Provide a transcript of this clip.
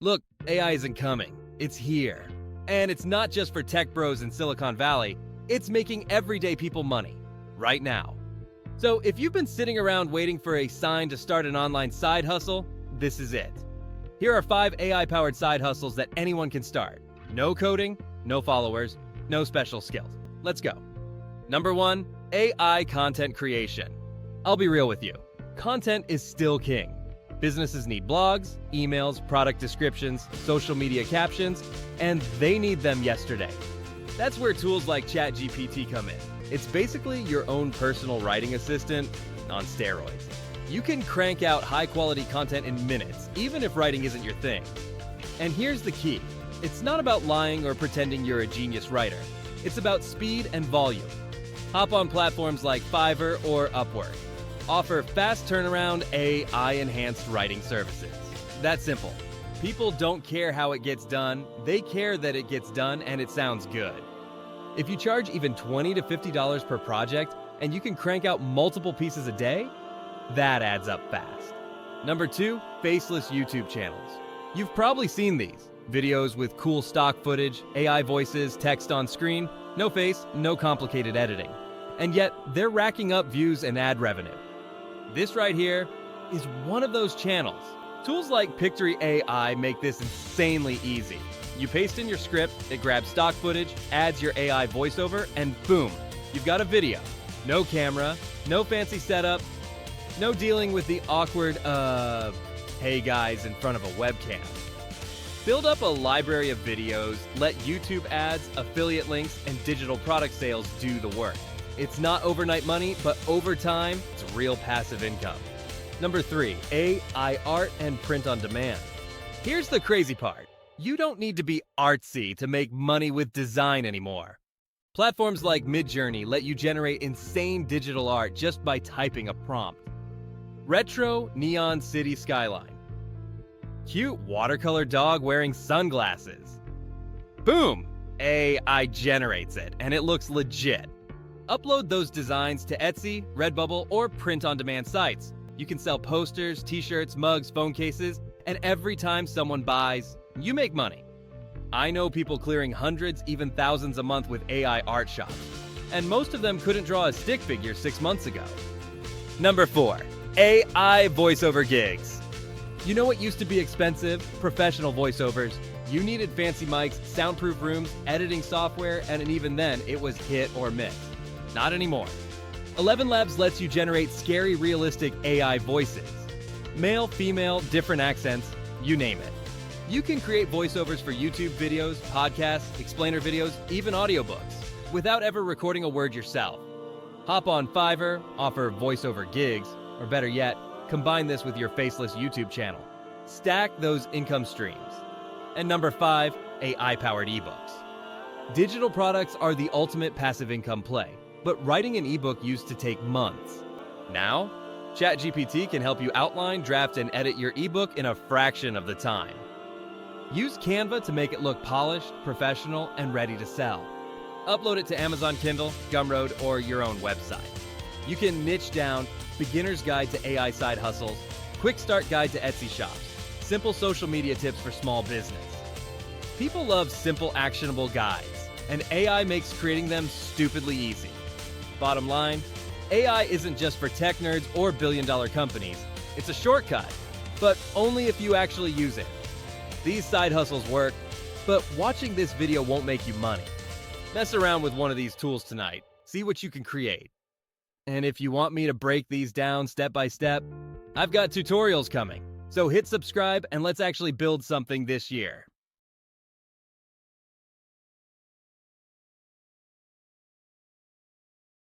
Look, AI isn't coming. It's here. And it's not just for tech bros in Silicon Valley. It's making everyday people money, right now. So if you've been sitting around waiting for a sign to start an online side hustle, this is it. Here are 5 AI-powered side hustles that anyone can start. No coding, no followers, no special skills. Let's go. Number 1, AI content creation. I'll be real with you. Content is still king. Businesses need blogs, emails, product descriptions, social media captions, and they need them yesterday. That's where tools like ChatGPT come in. It's basically your own personal writing assistant on steroids. You can crank out high-quality content in minutes, even if writing isn't your thing. And here's the key. It's not about lying or pretending you're a genius writer. It's about speed and volume. Hop on platforms like Fiverr or Upwork. Offer fast turnaround AI-enhanced writing services. That's simple. People don't care how it gets done. They care that it gets done and it sounds good. If you charge even $20 to $50 per project and you can crank out multiple pieces a day, that adds up fast. Number 2, faceless YouTube channels. You've probably seen these. Videos with cool stock footage, AI voices, text on screen, no face, no complicated editing. And yet, they're racking up views and ad revenue. This right here is one of those channels. Tools like Pictory AI make this insanely easy. You paste in your script, it grabs stock footage, adds your AI voiceover, and boom, you've got a video. No camera, no fancy setup, no dealing with the awkward, hey guys in front of a webcam. Build up a library of videos, let YouTube ads, affiliate links, and digital product sales do the work. It's not overnight money, but over time, it's real passive income. Number 3, AI art and print on demand. Here's the crazy part. You don't need to be artsy to make money with design anymore. Platforms like Midjourney let you generate insane digital art just by typing a prompt. Retro neon city skyline. Cute watercolor dog wearing sunglasses. Boom! AI generates it, and it looks legit. Upload those designs to Etsy, Redbubble, or print-on-demand sites. You can sell posters, t-shirts, mugs, phone cases, and every time someone buys, you make money. I know people clearing hundreds, even thousands a month with AI art shops, and most of them couldn't draw a stick figure 6 months ago. Number 4, AI voiceover gigs. You know what used to be expensive? Professional voiceovers. You needed fancy mics, soundproof rooms, editing software, and even then, it was hit or miss. Not anymore. ElevenLabs lets you generate scary, realistic AI voices. Male, female, different accents, you name it. You can create voiceovers for YouTube videos, podcasts, explainer videos, even audiobooks, without ever recording a word yourself. Hop on Fiverr, offer voiceover gigs, or better yet, combine this with your faceless YouTube channel. Stack those income streams. And number 5, AI-powered ebooks. Digital products are the ultimate passive income play, but writing an ebook used to take months. Now, ChatGPT can help you outline, draft, and edit your ebook in a fraction of the time. Use Canva to make it look polished, professional, and ready to sell. Upload it to Amazon Kindle, Gumroad, or your own website. You can niche down Beginner's Guide to AI Side Hustles, Quick Start Guide to Etsy Shops, Simple Social Media Tips for Small Business. People love simple, actionable guides, and AI makes creating them stupidly easy. Bottom line, AI isn't just for tech nerds or billion-dollar companies. It's a shortcut, but only if you actually use it. These side hustles work, but watching this video won't make you money. Mess around with one of these tools tonight. See what you can create. And if you want me to break these down step by step, I've got tutorials coming. So hit subscribe and let's actually build something this year.